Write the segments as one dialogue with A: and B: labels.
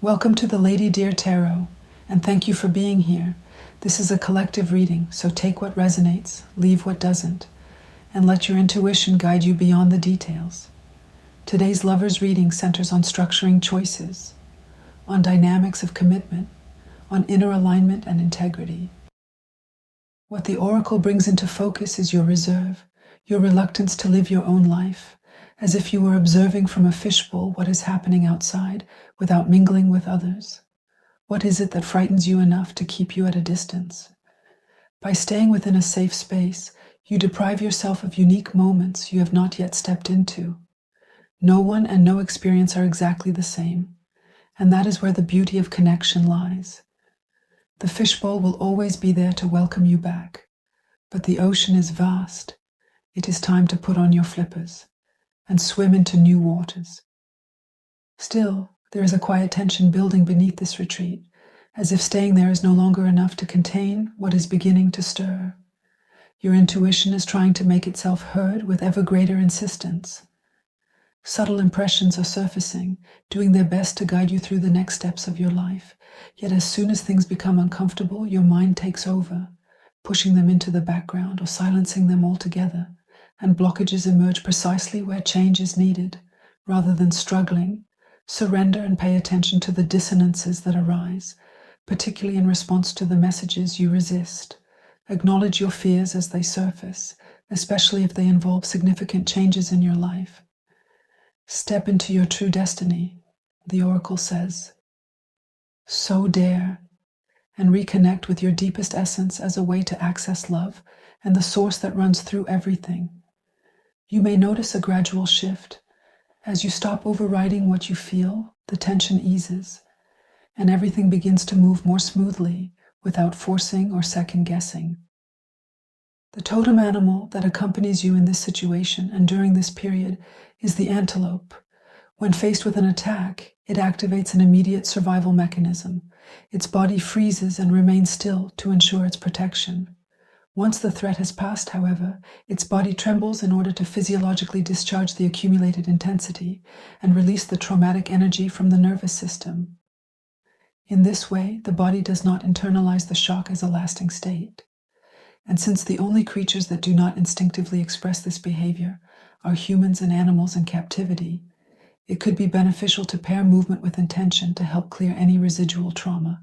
A: Welcome to the Lady Dear Tarot, and thank you for being here. This is a collective reading, so take what resonates, leave what doesn't, and let your intuition guide you beyond the details. Today's Lover's reading centers on structuring choices, on dynamics of commitment, on inner alignment and integrity. What the Oracle brings into focus is your reserve, your reluctance to live your own life, as if you were observing from a fishbowl what is happening outside without mingling with others. What is it that frightens you enough to keep you at a distance? By staying within a safe space, you deprive yourself of unique moments you have not yet stepped into. No one and no experience are exactly the same, and that is where the beauty of connection lies. The fishbowl will always be there to welcome you back, but the ocean is vast. It is time to put on your flippers and swim into new waters. Still, there is a quiet tension building beneath this retreat, as if staying there is no longer enough to contain what is beginning to stir. Your intuition is trying to make itself heard with ever greater insistence. Subtle impressions are surfacing, doing their best to guide you through the next steps of your life. Yet as soon as things become uncomfortable, your mind takes over, pushing them into the background or silencing them altogether, and blockages emerge precisely where change is needed. Rather than struggling, surrender and pay attention to the dissonances that arise, particularly in response to the messages you resist. Acknowledge your fears as they surface, especially if they involve significant changes in your life. Step into your true destiny, the Oracle says. So dare, and reconnect with your deepest essence as a way to access love and the source that runs through everything. You may notice a gradual shift. As you stop overriding what you feel, the tension eases, and everything begins to move more smoothly without forcing or second-guessing. The totem animal that accompanies you in this situation and during this period is the antelope. When faced with an attack, it activates an immediate survival mechanism. Its body freezes and remains still to ensure its protection. Once the threat has passed, however, its body trembles in order to physiologically discharge the accumulated intensity and release the traumatic energy from the nervous system. In this way, the body does not internalize the shock as a lasting state. And since the only creatures that do not instinctively express this behavior are humans and animals in captivity, it could be beneficial to pair movement with intention to help clear any residual trauma.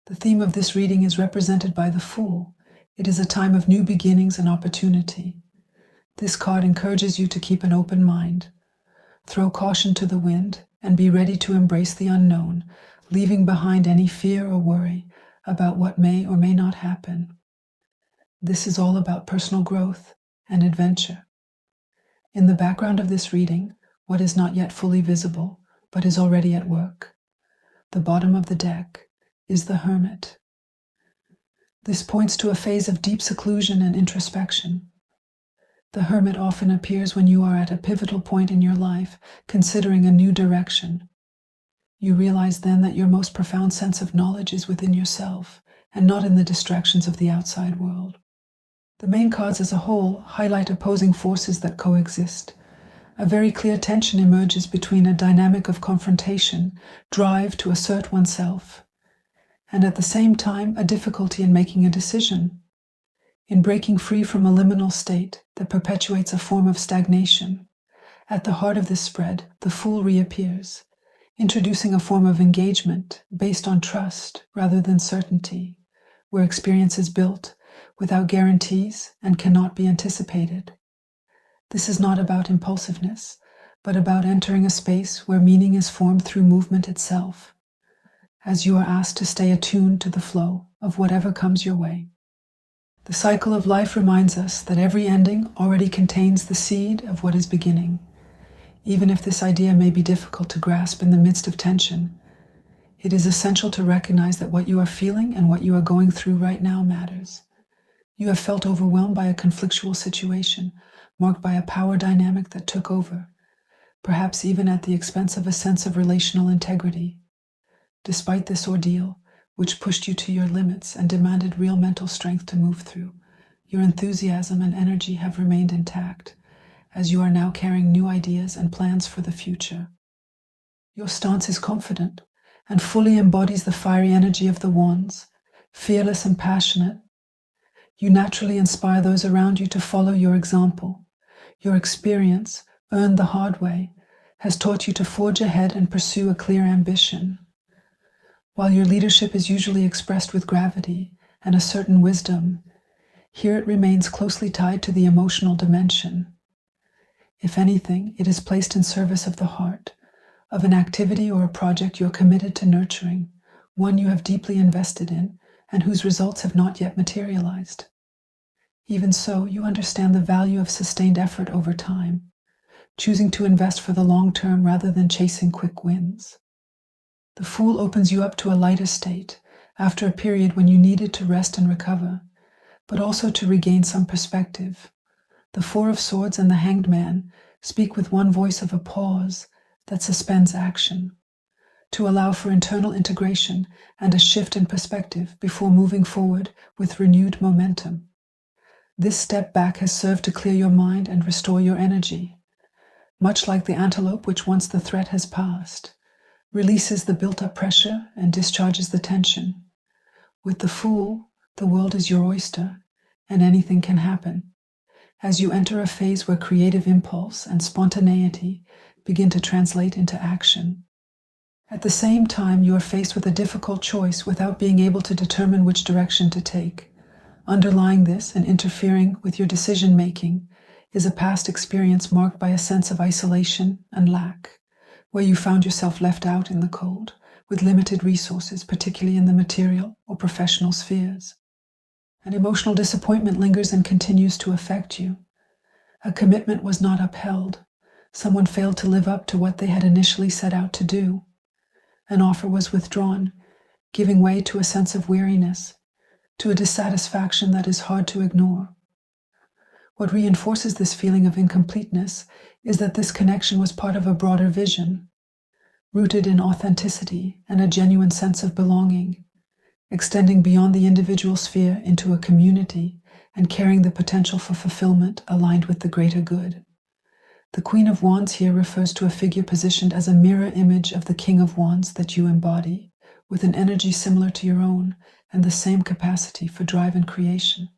A: The theme of this reading is represented by the Fool. It is a time of new beginnings and opportunity. This card encourages you to keep an open mind. Throw caution to the wind and be ready to embrace the unknown, leaving behind any fear or worry about what may or may not happen. This is all about personal growth and adventure. In the background of this reading, what is not yet fully visible, but is already at work. The bottom of the deck is the Hermit. This points to a phase of deep seclusion and introspection. The Hermit often appears when you are at a pivotal point in your life, considering a new direction. You realize then that your most profound sense of knowledge is within yourself, and not in the distractions of the outside world. The main cards as a whole highlight opposing forces that coexist. A very clear tension emerges between a dynamic of confrontation, drive to assert oneself, and at the same time a difficulty in making a decision, in breaking free from a liminal state that perpetuates a form of stagnation. At the heart of this spread, the Fool reappears, introducing a form of engagement based on trust rather than certainty, where experience is built without guarantees and cannot be anticipated. This is not about impulsiveness, but about entering a space where meaning is formed through movement itself, as you are asked to stay attuned to the flow of whatever comes your way. The cycle of life reminds us that every ending already contains the seed of what is beginning. Even if this idea may be difficult to grasp in the midst of tension, it is essential to recognize that what you are feeling and what you are going through right now matters. You have felt overwhelmed by a conflictual situation, marked by a power dynamic that took over, perhaps even at the expense of a sense of relational integrity. Despite this ordeal, which pushed you to your limits and demanded real mental strength to move through, your enthusiasm and energy have remained intact, as you are now carrying new ideas and plans for the future. Your stance is confident, and fully embodies the fiery energy of the wands, fearless and passionate. You naturally inspire those around you to follow your example. Your experience, earned the hard way, has taught you to forge ahead and pursue a clear ambition. While your leadership is usually expressed with gravity and a certain wisdom, here it remains closely tied to the emotional dimension. If anything, it is placed in service of the heart, of an activity or a project you are committed to nurturing, one you have deeply invested in, and whose results have not yet materialized. Even so, you understand the value of sustained effort over time, choosing to invest for the long term rather than chasing quick wins. The Fool opens you up to a lighter state after a period when you needed to rest and recover, but also to regain some perspective. The Four of Swords and the Hanged Man speak with one voice of a pause that suspends action, to allow for internal integration and a shift in perspective before moving forward with renewed momentum. This step back has served to clear your mind and restore your energy, much like the antelope which, once the threat has passed, releases the built-up pressure and discharges the tension. With the Fool, the world is your oyster, and anything can happen, as you enter a phase where creative impulse and spontaneity begin to translate into action. At the same time, you are faced with a difficult choice without being able to determine which direction to take. Underlying this and interfering with your decision-making is a past experience marked by a sense of isolation and lack, where you found yourself left out in the cold, with limited resources, particularly in the material or professional spheres. An emotional disappointment lingers and continues to affect you. A commitment was not upheld. Someone failed to live up to what they had initially set out to do. An offer was withdrawn, giving way to a sense of weariness, to a dissatisfaction that is hard to ignore. What reinforces this feeling of incompleteness is that this connection was part of a broader vision, rooted in authenticity and a genuine sense of belonging, extending beyond the individual sphere into a community and carrying the potential for fulfillment aligned with the greater good. The Queen of Wands here refers to a figure positioned as a mirror image of the King of Wands that you embody, with an energy similar to your own and the same capacity for drive and creation.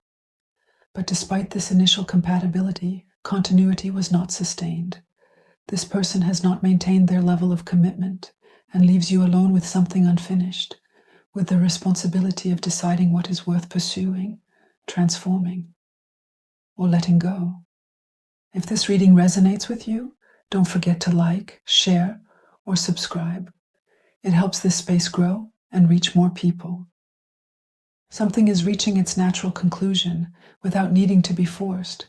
A: But despite this initial compatibility, continuity was not sustained. This person has not maintained their level of commitment and leaves you alone with something unfinished, with the responsibility of deciding what is worth pursuing, transforming, or letting go. If this reading resonates with you, don't forget to like, share, or subscribe. It helps this space grow and reach more people. Something is reaching its natural conclusion without needing to be forced.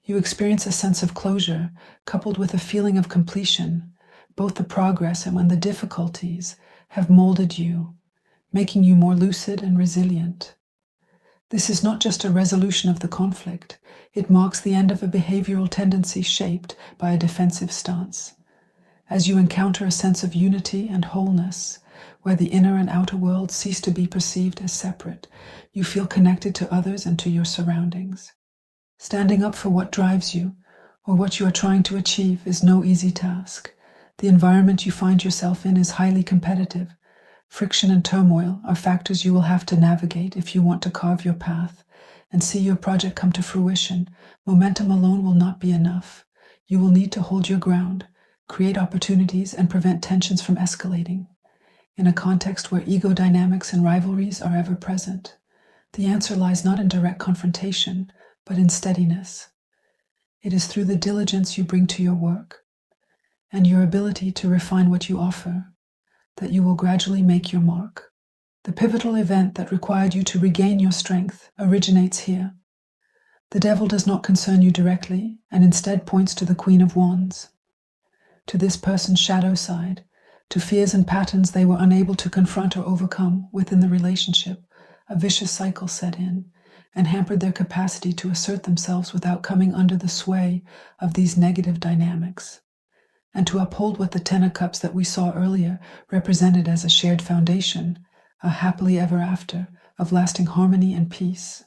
A: You experience a sense of closure coupled with a feeling of completion. Both the progress and when the difficulties have molded you, making you more lucid and resilient. This is not just a resolution of the conflict. It marks the end of a behavioural tendency shaped by a defensive stance. As you encounter a sense of unity and wholeness, where the inner and outer world cease to be perceived as separate, you feel connected to others and to your surroundings. Standing up for what drives you, or what you are trying to achieve, is no easy task. The environment you find yourself in is highly competitive. Friction and turmoil are factors you will have to navigate if you want to carve your path and see your project come to fruition. Momentum alone will not be enough. You will need to hold your ground, create opportunities, and prevent tensions from escalating. In a context where ego dynamics and rivalries are ever present, the answer lies not in direct confrontation, but in steadiness. It is through the diligence you bring to your work and your ability to refine what you offer that you will gradually make your mark. The pivotal event that required you to regain your strength originates here. The devil does not concern you directly and instead points to the Queen of Wands, to this person's shadow side, to fears and patterns they were unable to confront or overcome within the relationship. A vicious cycle set in and hampered their capacity to assert themselves without coming under the sway of these negative dynamics, and to uphold what the Ten of Cups that we saw earlier represented as a shared foundation, a happily ever after of lasting harmony and peace.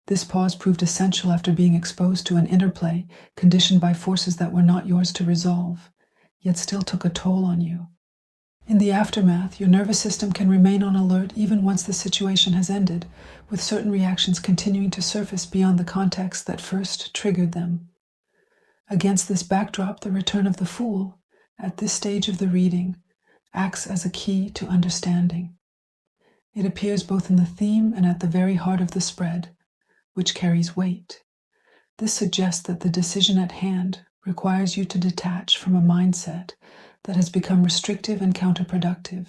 A: This pause proved essential after being exposed to an interplay conditioned by forces that were not yours to resolve, yet still took a toll on you. In the aftermath, your nervous system can remain on alert even once the situation has ended, with certain reactions continuing to surface beyond the context that first triggered them. Against this backdrop, the return of the Fool, at this stage of the reading, acts as a key to understanding. It appears both in the theme and at the very heart of the spread, which carries weight. This suggests that the decision at hand requires you to detach from a mindset that has become restrictive and counterproductive.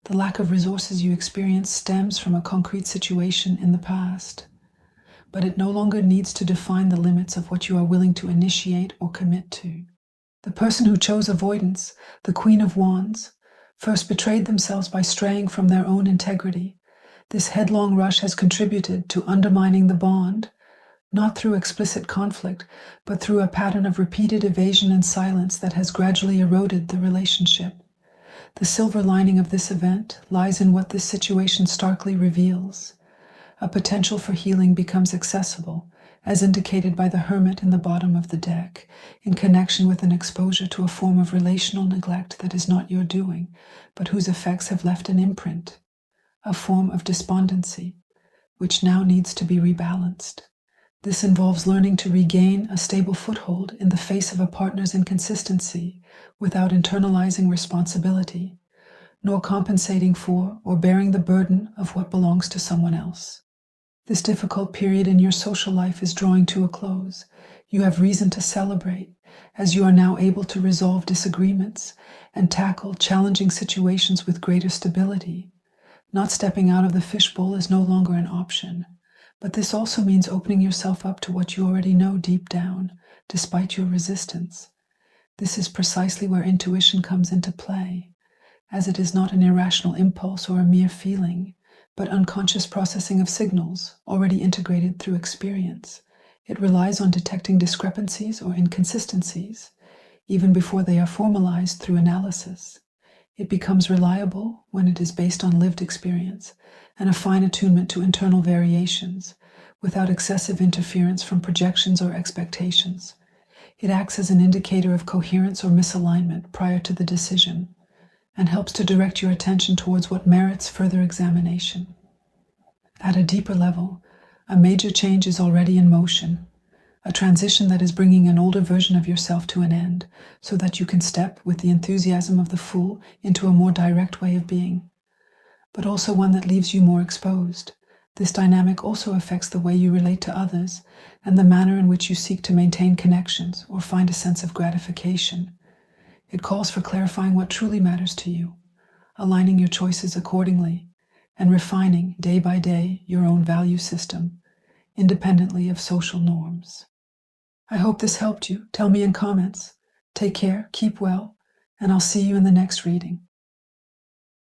A: The lack of resources you experience stems from a concrete situation in the past, but it no longer needs to define the limits of what you are willing to initiate or commit to. The person who chose avoidance, the Queen of Wands, first betrayed themselves by straying from their own integrity. This headlong rush has contributed to undermining the bond, not through explicit conflict, but through a pattern of repeated evasion and silence that has gradually eroded the relationship. The silver lining of this event lies in what this situation starkly reveals. A potential for healing becomes accessible, as indicated by the Hermit in the bottom of the deck, in connection with an exposure to a form of relational neglect that is not your doing, but whose effects have left an imprint, a form of despondency, which now needs to be rebalanced. This involves learning to regain a stable foothold in the face of a partner's inconsistency without internalizing responsibility, nor compensating for or bearing the burden of what belongs to someone else. This difficult period in your social life is drawing to a close. You have reason to celebrate, as you are now able to resolve disagreements and tackle challenging situations with greater stability. Not stepping out of the fishbowl is no longer an option. But this also means opening yourself up to what you already know deep down, despite your resistance. This is precisely where intuition comes into play, as it is not an irrational impulse or a mere feeling, but unconscious processing of signals already integrated through experience. It relies on detecting discrepancies or inconsistencies, even before they are formalized through analysis. It becomes reliable when it is based on lived experience and a fine attunement to internal variations, without excessive interference from projections or expectations. It acts as an indicator of coherence or misalignment prior to the decision, and helps to direct your attention towards what merits further examination. At a deeper level, a major change is already in motion, a transition that is bringing an older version of yourself to an end, so that you can step with the enthusiasm of the Fool into a more direct way of being, but also one that leaves you more exposed. This dynamic also affects the way you relate to others and the manner in which you seek to maintain connections or find a sense of gratification. It calls for clarifying what truly matters to you, aligning your choices accordingly, and refining day by day your own value system, independently of social norms. I hope this helped you. Tell me in comments. Take care, keep well, and I'll see you in the next reading.